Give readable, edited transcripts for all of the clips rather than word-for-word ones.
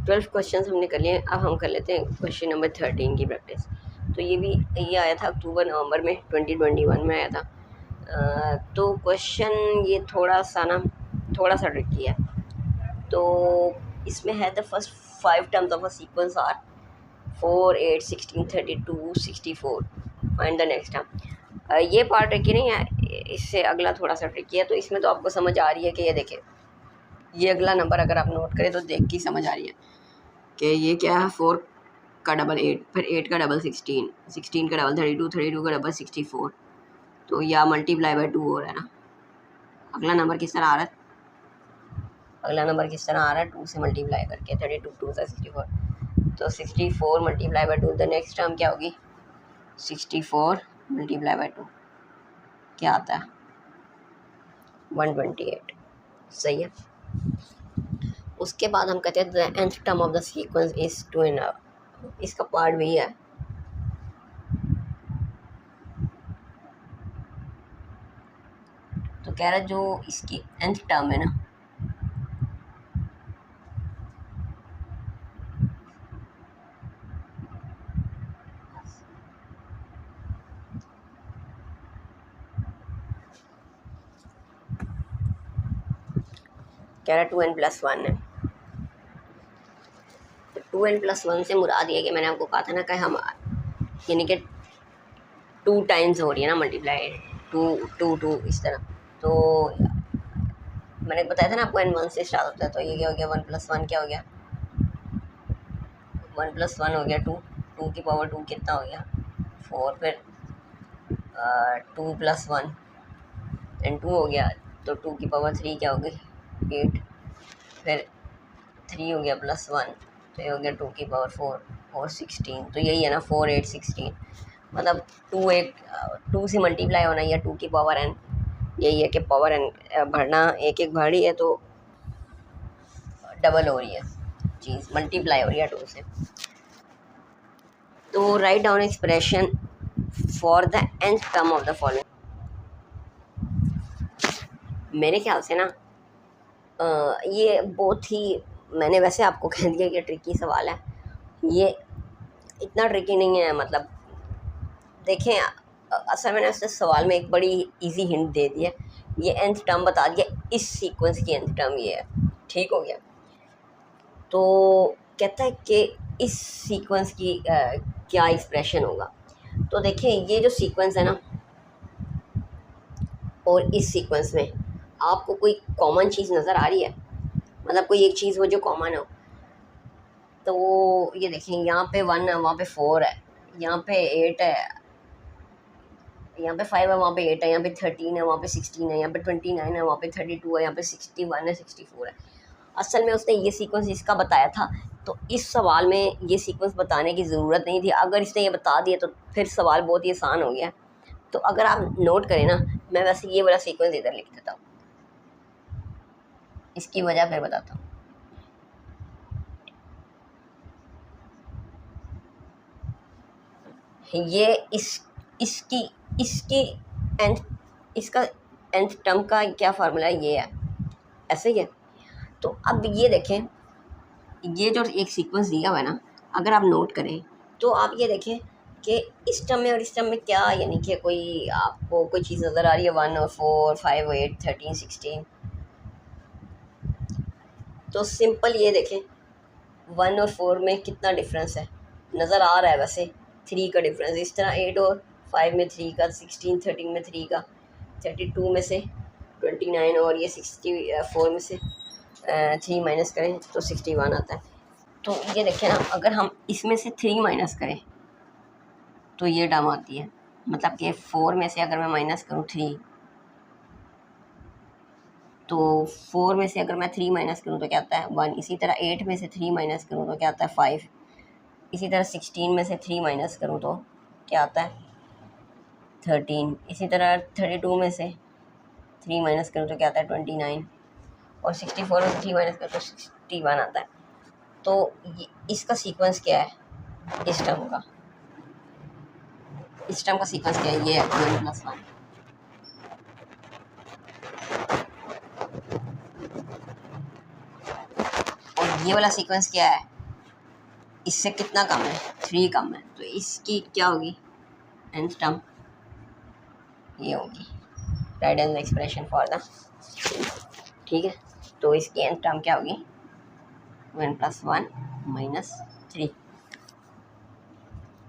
12 question हमने कर लिए। अब हम कर लेते हैं क्वेश्चन नंबर 13 की प्रैक्टिस। तो ये आया था अक्टूबर नवंबर में 2021 में आया था। तो क्वेश्चन ये थोड़ा सा ट्रिकी है। तो इसमें है the first 5 terms of a sequence are 4, 8, 16, 32, 64। Find the next term. ये पार्ट ट्रिकी नहीं है, इससे अगला थोड़ा सा ट्रिकी है। तो इसमें तो आपको समझ आ रही है कि ये देखें, ये अगला नंबर अगर आप नोट करें तो देख के समझ आ रही है कि ये क्या है। 4 का डबल 8, फिर 8 का डबल 16, 16 का डबल 32, 32 का डबल 64। तो या मल्टीप्लाई बाय 2 हो रहा है ना। अगला नंबर किस तरह आ रहा है, अगला नंबर किस तरह आ रहा है, 2 से मल्टीप्लाई करके। 32 2 से 64, तो 64 multiply by 2। The next term क्या होगी, 64 मल्टीप्लाई बाय 2 क्या आता है, 128। सही है। उसके बाद हम कहते हैं the nth term of the sequence is 2.5। इसका पार्ट वही है। तो कह रहा है जो इसकी nth टर्म है ना, कह रहा है 2n+1 है। तो 2n+1 से मुराद ये कि मैंने आपको कहा था ना कि हम यानी कि 2 टाइम्स हो रही है ना मल्टीप्लाई, 2 2 2 इस तरह। तो मैंने बताया था ना आपको n1 से स्टार्ट होता है। तो ये क्या हो गया, 1+1 क्या हो गया, 1+1 हो गया 2, 2 की पावर 2 कितना हो गया 4, फिर 2+1 एंड 2 हो गया, तो 2 की पावर 3 क्या हो गई 8, फिर 3 हो गया +1, तो ये हो गया 2 की पावर 4 और 16। तो यही है ना 4 8 16, मतलब 2 से मल्टीप्लाई होना या 2 की पावर n। यही है कि पावर n भरना एक एक भर रही है तो डबल हो रही है चीज़, मल्टीप्लाई हो रही है 2 से। तो write down expression for the nth term of the following. मेरे ख्याल से ना ये बहुत ही, मैंने वैसे आपको कह दिया कि ट्रिकी सवाल है। ये इतना ट्रिकी नहीं है, मतलब देखें असल मैंने उसने सवाल में एक बड़ी इजी हिंट दे दी है। ये nth टर्म बता दिया, इस सीक्वेंस की nth टर्म ये है, ठीक हो गया। तो कहता है कि इस सीक्वेंस की क्या एक्सप्रेशन होगा। तो देखें ये जो सीक्वेंस है ना, और इस सीक्वेंस में आपको कोई कॉमन चीज़ नज़र आ रही है, मतलब कोई एक चीज़ हो जो कॉमन हो। तो ये देखें यहाँ पे 1 है, वहाँ पे 4 है, यहाँ पे 8 है, यहाँ पे 5 है, वहाँ पे 8 है, यहाँ पे 13 है, वहाँ पे 16 है, यहाँ पे 29 है, वहाँ पे 32 है, यहाँ पे 61 है, 64 है। असल में उसने ये सीक्वेंस इसका बताया था। तो इस सवाल में ये सीक्वेंस बताने की ज़रूरत नहीं थी। अगर इसने ये बता दिया तो फिर सवाल बहुत ही आसान हो गया। तो अगर आप नोट करें ना, मैं वैसे ये वाला सीक्वेंस इधर लिख देता हूँ, इसकी वजह फिर बताता हूँ। ये इसकी इसकी एंड इसका nth टर्म का क्या फार्मूला है, ये है, ऐसे ही है। तो अब ये देखें, ये जो एक सीक्वेंस दिया हुआ है ना, अगर आप नोट करें तो आप ये देखें कि इस टर्म में और इस टर्म में क्या, यानी कि कोई आपको कोई चीज़ नज़र आ रही है, 1 और 4 5 8 13 16। तो सिंपल ये देखें 1 और 4 में कितना डिफरेंस है, नज़र आ रहा है वैसे 3 का डिफरेंस। इस तरह 8 और 5 में 3 का, 16 13 में 3 का, 32 में से 29 और ये 64 में से 3 माइनस करें तो 61 आता है। तो ये देखें ना, अगर हम इसमें से 3 माइनस करें तो ये टर्म आती है, मतलब कि 4 में से अगर मैं माइनस करूँ 3, तो 4 में से अगर मैं 3 माइनस करूँ तो क्या आता है 1। इसी तरह 8 में से 3 माइनस करूँ तो क्या आता है 5। इसी तरह 16 में से 3 माइनस करूँ तो क्या आता है 13। इसी तरह 32 में से 3 माइनस करूँ तो क्या आता है 29। और 64 में से 3 माइनस करूँ तो 61 आता है। तो इसका सीक्वेंस क्या है, इस टर्म का सीक्वेंस क्या है, ये है 2n+1। और ये वाला सीक्वेंस क्या है, इससे कितना कम है, 3 कम है, तो इसकी क्या होगी nth टर्म, ये होगी right and expression for the, ठीक है। तो इसकी nth टर्म क्या होगी 1 + 1 - 3।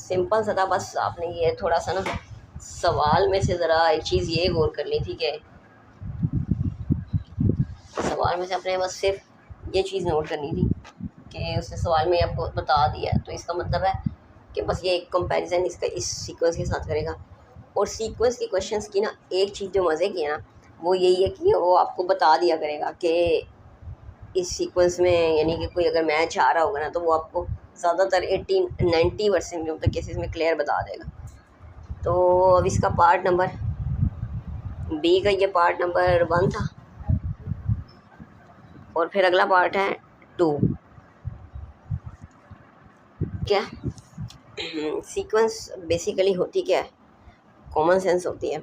सिंपल सा था, बस आपने ये थोड़ा सा ना सवाल में से ज़रा एक चीज़ ये गौर कर ली थी कि सवाल में से अपने बस सिर्फ ये चीज़ नोट करनी थी कि उसने सवाल में आपको बता दिया, तो इसका मतलब है कि बस ये एक कंपैरिजन इसका इस सीक्वेंस के साथ करेगा। और सीक्वेंस के क्वेश्चंस की ना एक चीज़ जो मज़े की है ना वो यही है कि वो आपको बता दिया करेगा कि इस सीक्वेंस में, यानी कि कोई अगर मैच आ रहा होगा ना तो वो आपको ज़्यादातर 80-90% जो तक केसेस में क्लियर बता देगा। तो अब इसका पार्ट नंबर बी का ये पार्ट नंबर 1 था, और फिर अगला पार्ट है 2। क्या सीक्वेंस बेसिकली होती क्या है, कॉमन सेंस होती है।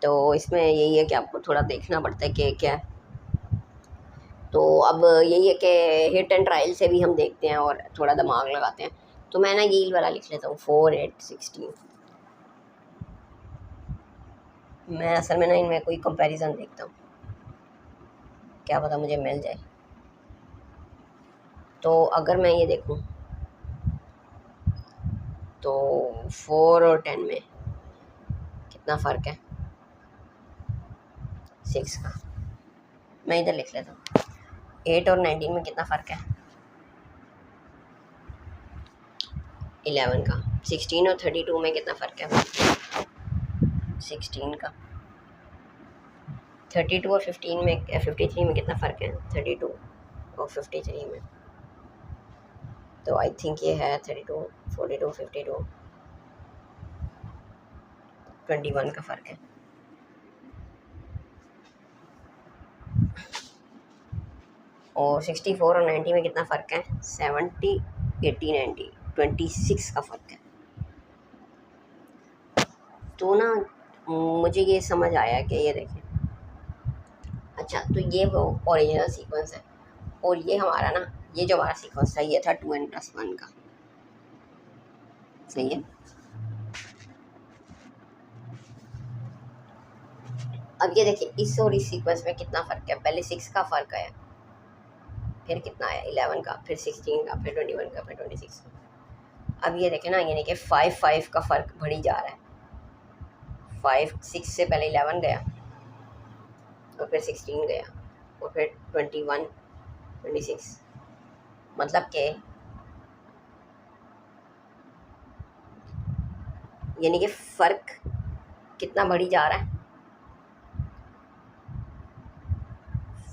तो इसमें यही है कि आपको थोड़ा देखना पड़ता है कि क्या है। तो अब यही है कि हिट एंड ट्रायल से भी हम देखते हैं और थोड़ा दिमाग लगाते हैं। तो मैं ना यील्ड वाला लिख लेता हूँ 4, 8, 16। मैं असल में ना इनमें कोई कंपैरिजन देखता हूँ, क्या पता मुझे मिल जाए। तो अगर मैं ये देखूँ तो 4 और 10 में कितना फ़र्क है, 6 का। मैं इधर लिख लेता हूँ 8 और 19 में कितना फ़र्क है, 11 का। 16 और 32 में कितना फ़र्क है, 16 का। 32 और 15 में 53 में कितना फ़र्क है, 32 और 53 में। तो आई थिंक ये है 32, 42, 52, 21 का फ़र्क है। और 64 और 90 में कितना फ़र्क है, 70, 80, 90, 26 का फ़र्क है। तो ना मुझे ये समझ आया कि ये देखें, अच्छा तो ये वो ओरिजिनल सीक्वेंस है, और ये हमारा ना ये जो हमारा सीक्वेंस था ये था 2n + 1 का, सही है। अब ये देखिए इस और इस सीक्वेंस में कितना फ़र्क है, पहले 6 का फ़र्क आया, फिर कितना आया 11 का, फिर 16 का, फिर 21 का, फिर 26 का। अब ये देखें ना, यानी कि 5 का फ़र्क बढ़ी जा रहा है। 6 से पहले 11 गया, और फिर 16 गया, और फिर 21, 26, मतलब कि यानी कि फ़र्क कितना बढ़ी जा रहा है,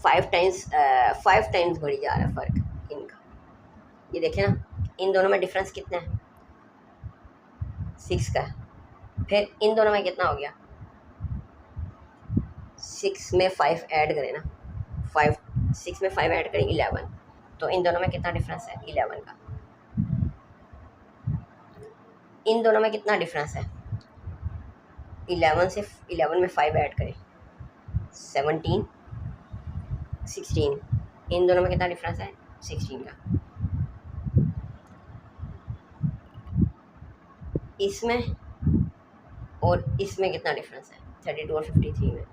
5 टाइम्स बढ़ी जा रहा है फ़र्क इनका। ये देखें ना, इन दोनों में डिफरेंस कितना है, 6 का। फिर इन दोनों में कितना हो गया, 6 में 5 ऐड करें ना, 6 में 5 ऐड करें 11, तो इन दोनों में कितना डिफरेंस है 11 का। इन दोनों में कितना डिफरेंस है, 11 में 5 ऐड करें 17, 16, इन दोनों में कितना डिफरेंस है 16 का। इसमें और इसमें कितना डिफरेंस है 32 और 53 में।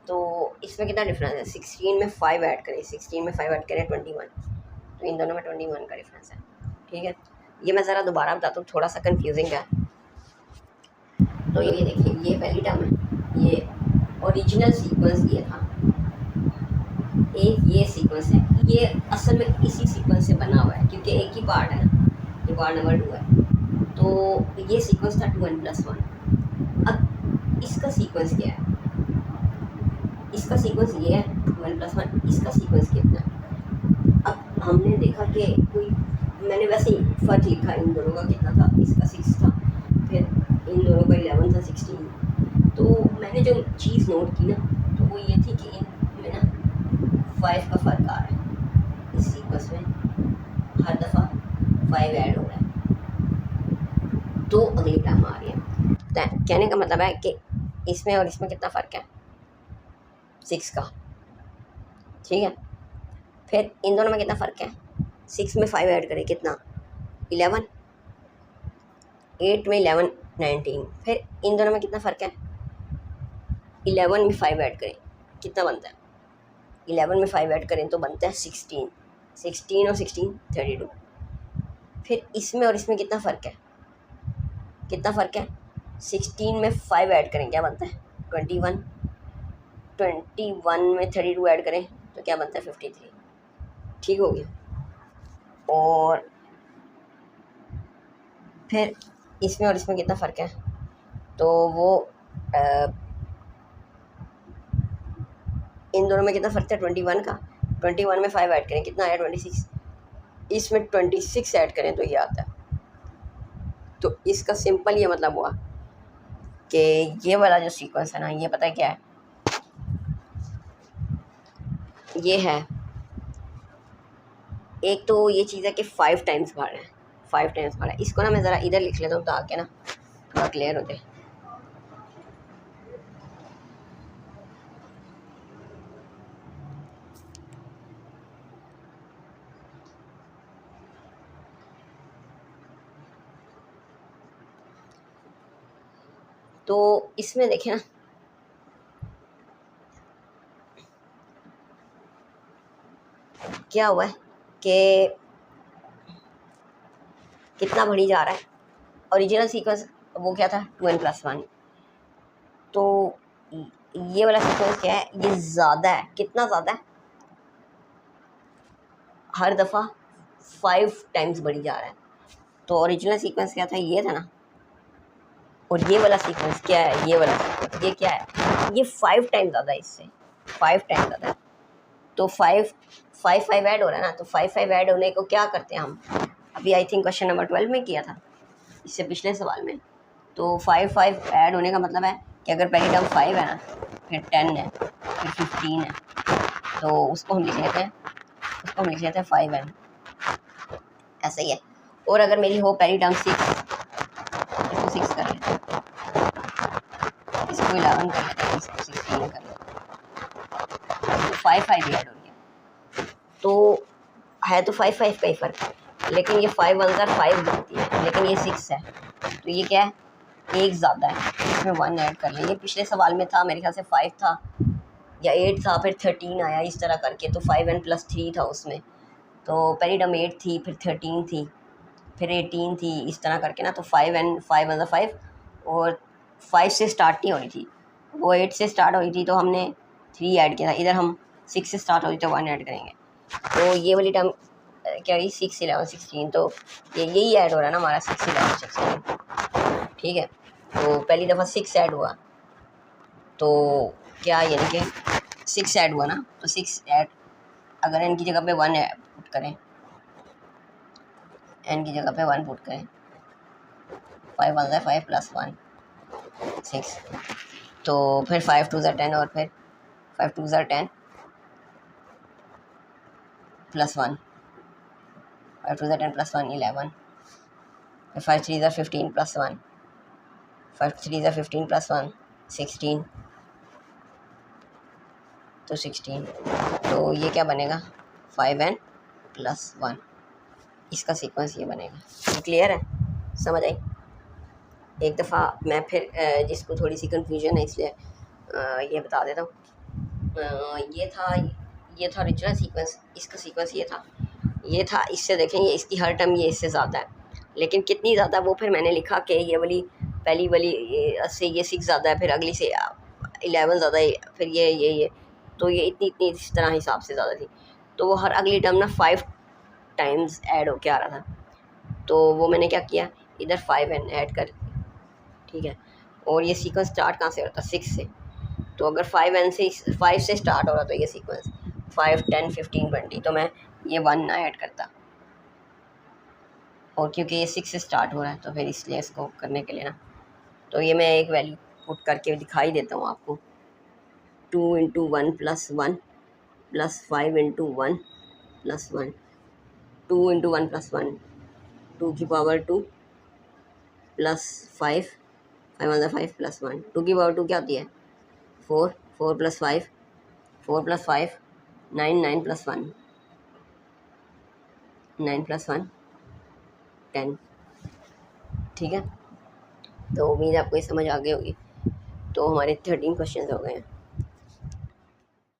तो इसमें कितना डिफरेंस है, 16 में 5 ऐड करें, 16 में 5 ऐड करें 21, तो इन दोनों में 21 का डिफरेंस है, ठीक है। ये मैं ज़रा दोबारा बताता हूँ, थोड़ा सा कंफ्यूजिंग है। तो ये देखिए ये पहली टर्म है, ये ओरिजिनल सीक्वेंस ये था, एक ये सीक्वेंस है, ये असल में इसी सीक्वेंस से बना हुआ है क्योंकि एक ही पार्ट है ना, ये पार्ट नंबर 2 है। तो ये सीक्वेंस था 2n + 1। अब इसका सीक्वेंस क्या है, इसका सीक्वेंस ये है 2n + 1, इसका सीक्वेंस कितना है। अब हमने देखा कि कोई, मैंने वैसे ही फ़र्क लिखा इन दोनों का कितना था, इसका 6 था, फिर इन दोनों का 11 था, 16। तो मैंने जो चीज़ नोट की ना तो वो ये थी कि इनमें ना 5 का फ़र्क आ रहा है, इस सीक्वेंस में हर दफ़ा 5 ऐड हो रहा है, तो अगली टर्म आ रही है। तो कहने का मतलब है कि इसमें और इसमें कितना फ़र्क है, 6 का, ठीक है। फिर इन दोनों में कितना फ़र्क है 6 में 5 ऐड करें कितना 11, 8 में 11 19, फिर इन दोनों में कितना फ़र्क है 11 में 5 ऐड करें कितना बनता है 11 में 5 ऐड करें तो बनता है 16, 16 और 16 32। फिर इसमें और इसमें कितना फ़र्क है 16 में 5 ऐड करें क्या बनता है 21, 21 में 32 ऐड करें तो क्या बनता है 53। ठीक हो गया। और फिर इसमें और इसमें कितना फ़र्क है तो वो इन दोनों में कितना फ़र्क था 21 का, 21 में 5 ऐड करें कितना आया 26, इसमें 26 ऐड करें तो ये आता है। तो इसका सिंपल ये मतलब हुआ कि ये वाला जो सीक्वेंस है ना ये पता है क्या है, ये है एक तो ये चीज़ है कि 5 टाइम्स बढ़ रहा है, 5 टाइम्स बढ़ रहा है। इसको ना मैं ज़रा इधर लिख लेता हूँ ताकि ना थोड़ा क्लियर हो जाए। तो इसमें देखें ना क्या हुआ है कि कितना बढ़ी जा रहा है। ओरिजिनल सीक्वेंस वो क्या था 2n+1, तो ये वाला सीक्वेंस क्या है ये ज़्यादा है, कितना ज़्यादा है हर दफ़ा 5 टाइम्स बढ़ी जा रहा है। तो ओरिजिनल सीक्वेंस क्या था ये था ना, और ये वाला सीक्वेंस क्या है ये वाला सीक्वेंस ये क्या है ये 5 टाइम्स ज़्यादा है इससे, 5 टाइम्स ज़्यादा है। तो 5 5 5 ऐड हो रहा है ना, तो 5 5 ऐड होने को क्या करते हैं हम, अभी आई थिंक क्वेश्चन नंबर 12 में किया था इससे पिछले सवाल में। तो 5 5 ऐड होने का मतलब है कि अगर पहली टर्म 5 है ना फिर 10 है फिर 15 है, तो उसको हम लिख लेते हैं 5n, ऐसा ही है। और अगर मेरी हो पहली टर्म 6, इसको 6 कर लेते हैं, इसको 11 कर लेते हैं, इसको 16 कर लेते हैं, तो 5 5 ऐड हो गया। तो है तो 5 5 का ही फ़र्क है, लेकिन ये 5 1 5 बनती है, लेकिन ये 6 है तो ये क्या है एक ज़्यादा है, इसमें 1 ऐड कर लें। ये पिछले सवाल में था मेरे ख्याल से 5 था या 8 था फिर 13 आया इस तरह करके, तो 5n+3 था उसमें। तो पहली टर्म 8 थी फिर 13 थी फिर 18 थी इस तरह करके ना, तो 5n 5 1 5 और 5 से स्टार्ट नहीं हो रही थी, वो 8 से स्टार्ट हो रही थी तो हमने 3 ऐड किया था। इधर हम 6 से स्टार्ट हो रही तो 1 ऐड करेंगे। तो ये वाली टर्म क्या हुई 6 11 16, तो ये यही ऐड हो रहा है ना हमारा 6 11 16। ठीक है, तो पहली दफ़ा 6 ऐड हुआ तो क्या यानी कि 6 ऐड हुआ ना, तो 6 ऐड अगर n की जगह पे 1 पुट करें, n की जगह पे 1 पुट करें, 5 1 5 + 1 6, तो फिर 5 2 10 और फिर 5 2 10 + 1, 5 2 10 + 1 11, फिर 5 3 15 + 1, 5 3 15 + 1 16, तो 16, तो ये क्या बनेगा 5n+1, इसका सीक्वेंस ये बनेगा। क्लियर है, समझ आई। एक दफ़ा मैं फिर जिसको थोड़ी सी कन्फ्यूजन है इसलिए ये बता देता हूँ। ये था ओरिजिनल सीक्वेंस, इसका सीक्वेंस ये था इससे देखें ये इसकी हर टर्म ये इससे ज़्यादा है, लेकिन कितनी ज़्यादा वो फिर मैंने लिखा कि ये वाली पहली वाली से ये 6 ज़्यादा है, फिर अगली से 11 ज़्यादा है, फिर ये तो ये इतनी इस तरह हिसाब से ज़्यादा थी। तो वो हर अगली टर्म ना 5 टाइम्स ऐड होके आ रहा था, तो वो मैंने क्या किया इधर 5n ऐड कर, ठीक है। और ये सीक्वेंस स्टार्ट कहाँ से हो रहा था 6 से, तो अगर 5 से स्टार्ट हो रहा तो ये सीक्वेंस 5 10 15 20, तो मैं ये 1 ना ऐड करता, और क्योंकि ये 6 से स्टार्ट हो रहा है तो फिर इसलिए इसको करने के लिए ना, तो ये मैं एक वैल्यू पुट करके दिखाई देता हूँ आपको। 2 × 1 + 1 + 5 × 1 + 1, 2 × 1 + 1 2 की पावर 2 + 5 5 1 5 + 1, 2 की पावर 2 क्या होती है 4 4 + 5 4 + 5 9 9 + 1, 9+1 10। ठीक है, तो उम्मीद है आपको ये समझ आ गई होगी। तो हमारे 13 क्वेश्चन हो गए हैं।